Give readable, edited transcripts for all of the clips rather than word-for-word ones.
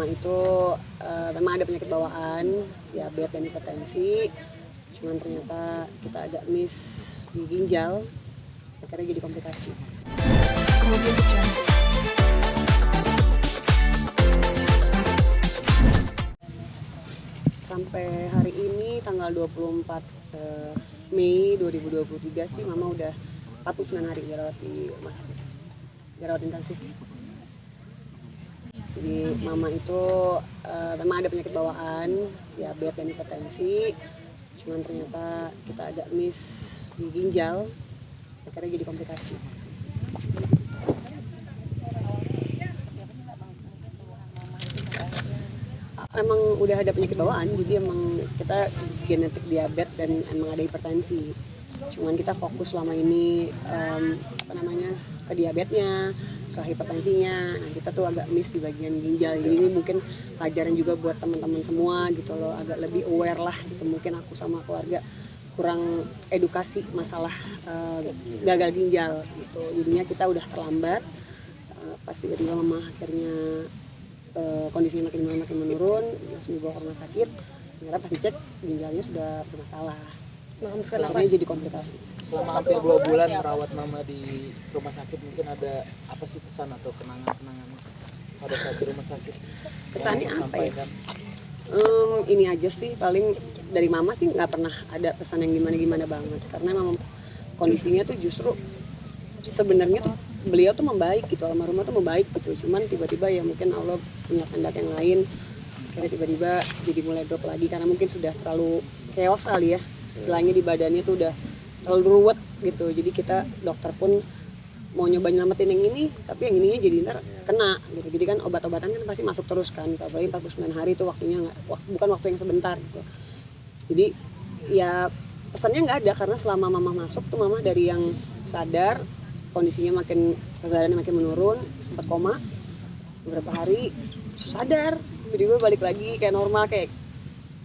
itu memang ada penyakit bawaan, diabetes dan hipertensi. Cuman ternyata kita agak miss di ginjal, akhirnya jadi komplikasi. Sampai hari ini tanggal 24 Mei 2023 sih mama udah 49 hari dirawat di rumah sakit, dirawat intensif. Jadi mama itu memang ada penyakit bawaan, diabetes dan hipertensi. Cuman ternyata kita agak miss di ginjal, akhirnya jadi komplikasi. Emang udah ada penyakit bawaan, jadi emang kita genetik diabetes dan emang ada hipertensi. Cuman kita fokus selama ini ke diabetesnya, ke hipertensinya. Nah kita tuh agak miss di bagian ginjal. Jadi ini mungkin pelajaran juga buat teman-teman semua gitu loh, agak lebih aware lah gitu. Mungkin aku sama keluarga kurang edukasi masalah gagal ginjal gitu. Jadinya kita udah terlambat. Pas tiba-tiba mama akhirnya kondisinya makin menurun, langsung dibawa ke rumah sakit. Ternyata pas dicek ginjalnya sudah bermasalah. Akhirnya jadi komplikasi. Selama hampir 2 bulan merawat mama di rumah sakit, mungkin ada apa sih pesan atau kenangan-kenangan pada saat di rumah sakit? Pesannya apa ya? Ini aja sih, paling dari mama sih nggak pernah ada pesan yang gimana-gimana banget. Karena memang kondisinya tuh justru sebenarnya tuh beliau tuh membaik gitu, almarhumah tuh membaik gitu. Cuman tiba-tiba ya mungkin Allah punya kehendak yang lain. Akhirnya tiba-tiba jadi mulai drop lagi karena mungkin sudah terlalu chaos kali ya. Istilahnya di badannya tuh udah terlalu ruwet gitu. Jadi kita dokter pun mau nyoba nyelamatin yang ini, tapi yang ininya jadi ntar kena gitu. Jadi kan obat-obatan kan pasti masuk terus kan. Apalagi 49 hari itu waktunya bukan waktu yang sebentar gitu. Jadi ya pesannya nggak ada, karena selama mama masuk tuh mama dari yang sadar, kondisinya kesadarannya makin menurun, sempat koma beberapa hari, sadar, tiba-tiba balik lagi kayak normal. Kayak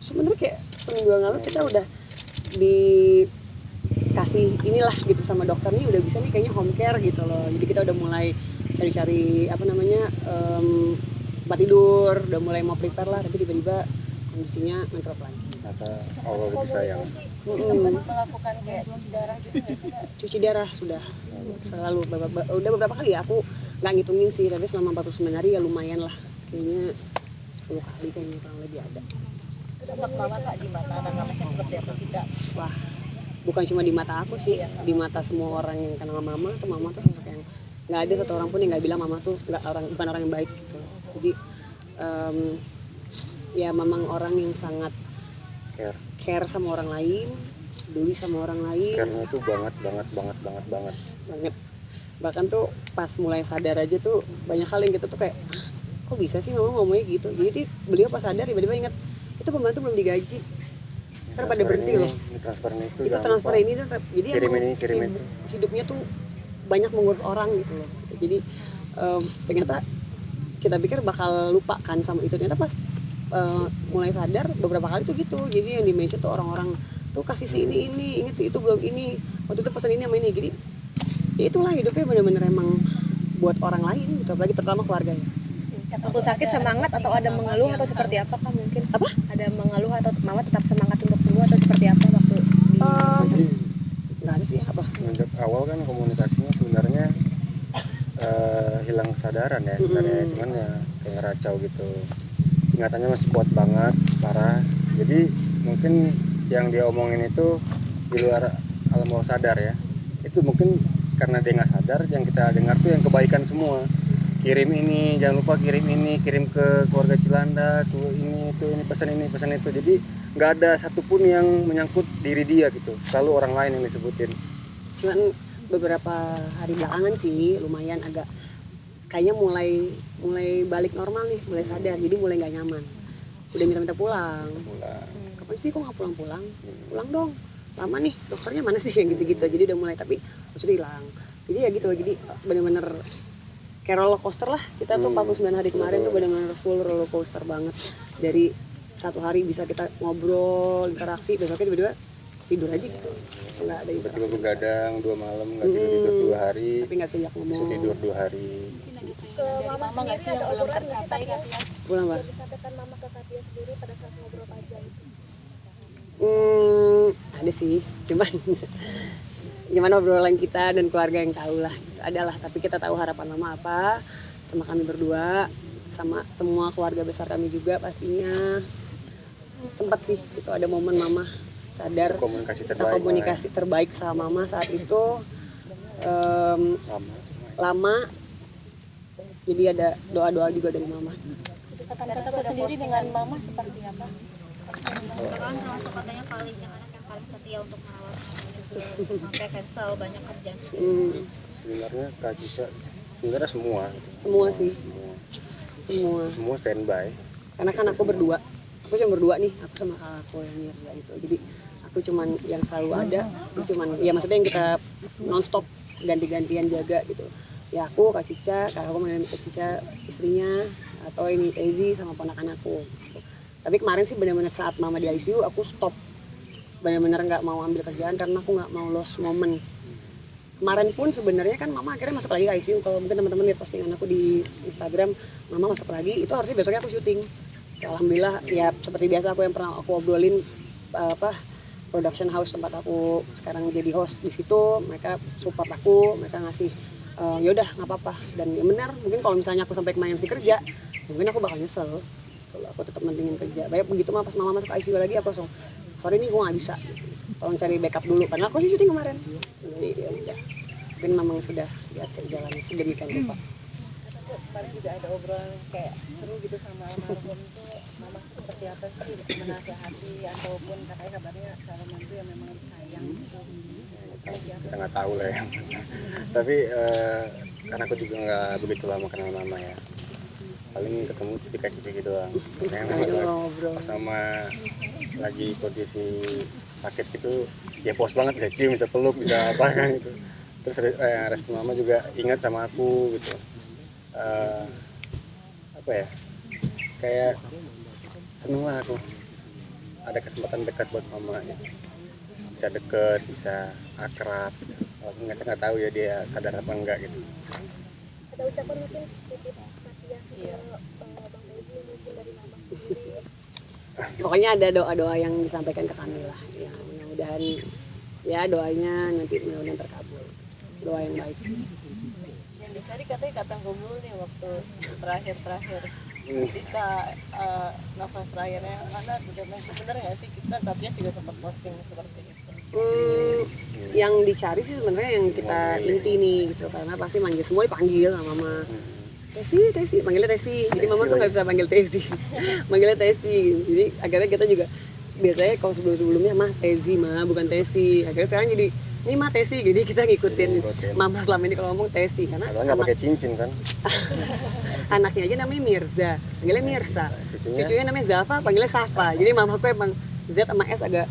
sebenarnya kayak seminggu yang lalu kita udah dikasih inilah gitu sama dokter, nih udah bisa nih kayaknya home care gitu loh. Jadi kita udah mulai cari-cari tempat tidur, udah mulai mau prepare lah, tapi tiba-tiba kondisinya ngedrop lagi. Allah lebih sayang. Sempat melakukan kayak cuci darah gitu nggak sih Kak? Cuci darah sudah selalu, udah beberapa kali ya, aku nggak ngitungin sih, tapi selama 49 hari ya lumayan lah, kayaknya 10 kali kayaknya kurang lebih ada. Sosok mama Kak di mata anak-anaknya seperti apa sih Kak? Wah, bukan cuma di mata aku sih, di mata semua orang yang kenal mama tuh sosok yang nggak ada satu orang pun yang nggak bilang mama tuh bukan orang yang baik gitu. Jadi ya memang orang yang sangat care sama orang lain, peduli sama orang lain. Karena itu banget. Bahkan tuh pas mulai sadar aja tuh banyak hal yang kita tuh kayak, kok bisa sih mama ngomongnya gitu. Jadi beliau pas sadar tiba-tiba ingat, itu pembantu belum digaji, ntar pada berhenti loh. Itu transfer ini tuh, jadi emang hidupnya tuh banyak mengurus orang gitu loh. Jadi ternyata kita pikir bakal lupa kan sama itu, ternyata pas mulai sadar beberapa kali tuh gitu. Jadi yang di Indonesia tuh orang-orang tuh kasih si ini, inget sih itu belum ini, waktu itu pesan ini sama ini. Jadi ya itulah hidupnya benar-benar emang buat orang lain gitu, apalagi terutama keluarganya. Waktu sakit semangat atau ada mengeluh atau seperti apa Kak mungkin? Apa? Ada mengeluh atau mama tetap semangat untuk sembuh atau seperti apa waktu di Nggak ada sih apa. Semenjak awal kan komunikasinya sebenarnya hilang kesadaran ya sebenarnya, cuman ya kayak ngeracau gitu. Ingatannya masih kuat banget, parah. Jadi mungkin yang dia omongin itu di luar alam bawah sadar ya. Itu mungkin karena dia nggak sadar, yang kita dengar tuh yang kebaikan semua. Kirim ini, jangan lupa kirim ini, kirim ke keluarga Cilanda, tuh ini pesan itu. Jadi nggak ada satupun yang menyangkut diri dia gitu. Selalu orang lain yang disebutin. Cuman beberapa hari belakangan sih lumayan agak kayaknya mulai balik normal nih, mulai sadar, jadi mulai nggak nyaman, udah minta pulang. Kapan sih kok nggak pulang? Pulang dong, lama nih, dokternya mana sih, yang gitu-gitu. Jadi udah mulai, tapi sudah hilang. Jadi ya gitu, jadi bener-bener kayak roller coaster lah. Kita tuh 49 hari kemarin tuh bener-bener full roller coaster banget. Dari satu hari bisa kita ngobrol, interaksi, besoknya tiba-tiba tidur aja gitu, nggak ada interaksi. Tiba-tiba begadang 2 malam, nggak tidur 2 hari, tapi nggak bisa ngomong, bisa tidur 2 hari. ke Dari mama mama nggak sendiri sih ada yang belum obrolan nggak sih tercapai Katia? Kak Tia? Pulang Mbak. Yang disampaikan mama ke Katia sendiri pada saat ngobrol aja itu. Ada sih, cuman obrolan kita dan keluarga yang tahu lah, gitu. Adalah, tapi kita tahu harapan mama apa sama kami berdua, sama semua keluarga besar kami juga pastinya. Sempat sih itu ada momen mama sadar Komunikasi kita terbaik, komunikasi terbaik sama mama saat itu lama, jadi ada doa-doa juga dari mama. Kata-kata sendiri dengan mama seperti apa? Sekarang termasuk katanya paling anak yang paling setia untuk merawat mama juga sampai cancel banyak kerjaan. Sebenarnya Kak Cica sebenarnya semua Sih semua standby. karena kan aku cuma berdua nih, aku sama kakak aku yang Mirza gitu, jadi aku cuman yang selalu ada, itu cuman ya maksudnya yang kita nonstop ganti-gantian jaga gitu ya, aku Kak Cica, kakak aku namanya Kak Cica istrinya, atau ini Tezi sama ponakan aku gitu. Tapi kemarin sih benar-benar saat mama di ICU aku stop, benar-benar nggak mau ambil kerjaan karena aku nggak mau lost moment. Kemarin pun sebenarnya kan mama akhirnya masuk lagi ke ICU. Kalau mungkin teman-teman lihat postingan aku di Instagram, mama masuk lagi, itu harusnya besoknya aku syuting. Alhamdulillah ya seperti biasa, aku yang pernah aku obrolin production house tempat aku sekarang jadi host di situ, mereka support aku, mereka ngasih yaudah nggak apa-apa. Dan ya benar, mungkin kalau misalnya aku sampai kemarin masih kerja, mungkin aku bakal nyesel. Tuh, aku tetap mentingin kerja. Baik begitu mah pas mama masuk ICU lagi, aku langsung sorry nih gue nggak bisa. Tolong cari backup dulu, karena aku sih syuting kemarin. Jadi ya udah, mungkin memang sudah diatur jalannya sedemikian rupa. Kemarin juga ada obrolan kayak seru gitu sama almarhum tuh, mama seperti apa sih menasehati ataupun katanya kabarnya kalau mantu yang memang sayang gitu. Kita nggak tahu lah ya. Tapi karena aku juga nggak begitu lama kenal mama ya, paling ketemu cipika-cipiki doang. Pas sama lagi kondisi sakit gitu ya pos banget, bisa cium, bisa peluk, bisa apa kan gitu. Terus respon mama juga ingat sama aku gitu. Apa ya, kayak seneng lah aku ada kesempatan dekat buat mama gitu. Bisa deket, bisa akrab gitu. Walaupun nggak tahu ya dia sadar apa enggak gitu. Ada ucapan mungkin titip Katia ke Bang Tezi mungkin dari mama sendiri. Pokoknya ada doa-doa yang disampaikan ke kami lah, ya mudah-mudahan ya doanya nanti mudah-mudahan terkabul, doa yang baik. Yang dicari katanya kata gomul nih waktu terakhir bisa nafas terakhirnya mana udah bener nggak sih, kita tapi juga sempat posting seperti itu. Yang dicari sih sebenarnya yang kita inti nih gitu, karena pasti manggil semua dipanggil sama mama. Tesi, panggilnya Tesi. Jadi mama tuh nggak bisa panggil Tesi, manggilnya Tesi. Jadi akhirnya kita juga biasanya kalau sebelumnya mah Tezi mah bukan Tesi. Akhirnya sekarang jadi ini mah Tesi. Jadi kita ngikutin mama selama ini kalau ngomong Tesi, karena Padahal nggak pakai cincin kan. anaknya aja namanya Mirza, panggilnya Mirsa. Cucunya namanya Zafa, panggilnya Safa. Jadi mama aku emang Z sama S agak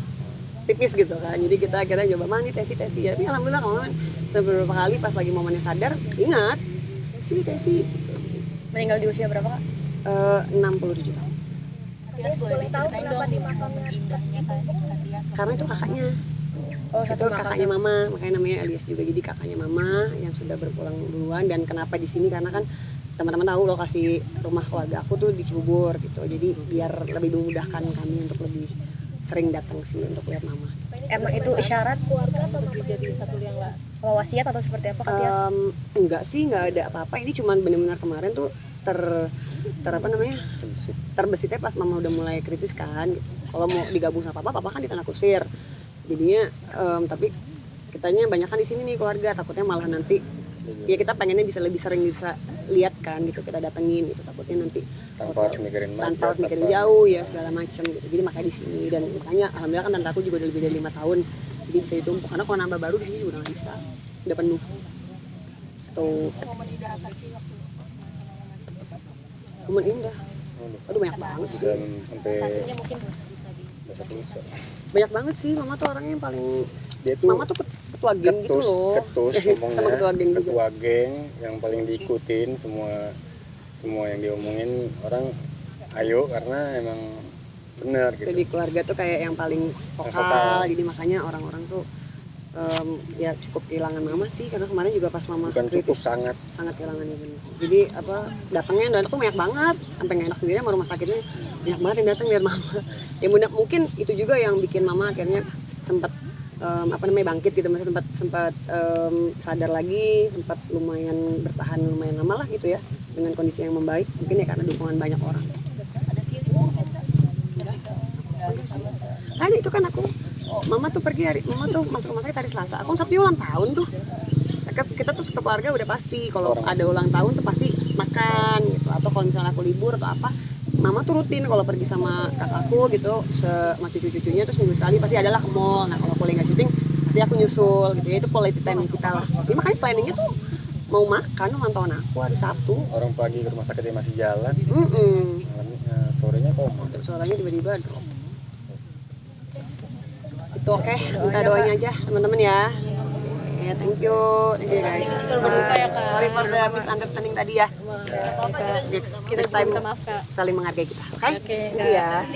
tipis gitu kan. Jadi kita akhirnya coba, "Mah ini Tesi." Ya, tapi alhamdulillah kalau beberapa kali pas lagi momennya sadar, ingat Tesi. Meninggal di usia berapa Kak? 67 tahun. Katia boleh diceritain dong momen indahnya kan Katia. Karena itu kakaknya. Itu kakaknya mama, makanya namanya Elias juga. Jadi kakaknya mama yang sudah berpulang duluan. Dan kenapa di sini, karena kan teman-teman tahu lokasi rumah keluarga aku tuh di Cibubur gitu. Jadi biar lebih memudahkan kami untuk lebih sering datang sih untuk lihat mama. Emang itu isyarat Keluarga atau jadi satu yang lah. wasiat atau seperti apa Katia? Enggak sih, enggak ada apa-apa. Ini cuman benar-benar kemarin tuh terbesitnya pas mama udah mulai kritis kan gitu. Kalau mau digabung sama papa kan di tanah kusir. Jadinya tapi kitanya banyak kan di sini nih keluarga, takutnya malah nanti ya kita pengennya bisa lebih sering bisa lihat kan gitu, kita datengin gitu, takutnya nanti Tanpa harus mikirin tanpa macet, mikirin apa. jauh ya segala macam gitu. Jadi makanya di sini, dan makanya alhamdulillah kan tante aku juga udah lebih dari 5 tahun, jadi bisa ditumpuk. Karena kalau nambah baru di sini juga nggak bisa, udah penuh. Tuh Momen indah apa sih waktu momen indah. Aduh banyak banget sih. Dan sampai satunya mungkin bisa di lusa. Banyak banget sih, mama tuh orangnya yang paling, Dia tuh mama tuh ketua geng gitu loh. ketus sama ngomongnya, ketua geng juga. ketua geng yang paling diikutin, semua yang diomongin orang ayo, karena emang benar gitu. Jadi keluarga tuh kayak yang paling vokal, Vokal. jadi makanya orang-orang tuh ya cukup kehilangan mama sih, karena kemarin juga pas mama Bukan cukup, kritis sangat kehilangan ya bener. Jadi datangnya dan tuh banyak banget, sampai nggak enak sendiri sama rumah sakitnya, banyak banget yang datang lihat mama. Ya mungkin itu juga yang bikin mama akhirnya sempat bangkit gitu, masih sempat sadar lagi, sempat lumayan bertahan lumayan lama lah gitu ya dengan kondisi yang membaik, mungkin ya karena dukungan banyak orang. Itu kan mama tuh masuk rumah sakit hari Selasa, aku Sabtu ulang tahun tuh. Kita tuh satu keluarga udah pasti kalau ada ulang tahun tuh pasti makan gitu, atau kalau misalnya aku libur atau apa, mama tuh rutin kalau pergi sama kakakku gitu sama cucu-cucunya, terus minggu sekali pasti adalah ke mall. Nah kalau boleh nggak syuting pasti aku nyusul gitu ya, itu quality time kita lah. Jadi makanya planningnya tuh mau makan ulang tahun aku hari Sabtu. Orang pagi ke rumah sakitnya masih jalan, sorenya koma. Suaranya tiba-tiba drop. Itu oke, minta doanya aja teman-teman ya. Ya, thank you guys. Sorry for the misunderstanding tadi ya. Next time saling menghargai kita, oke? Iya.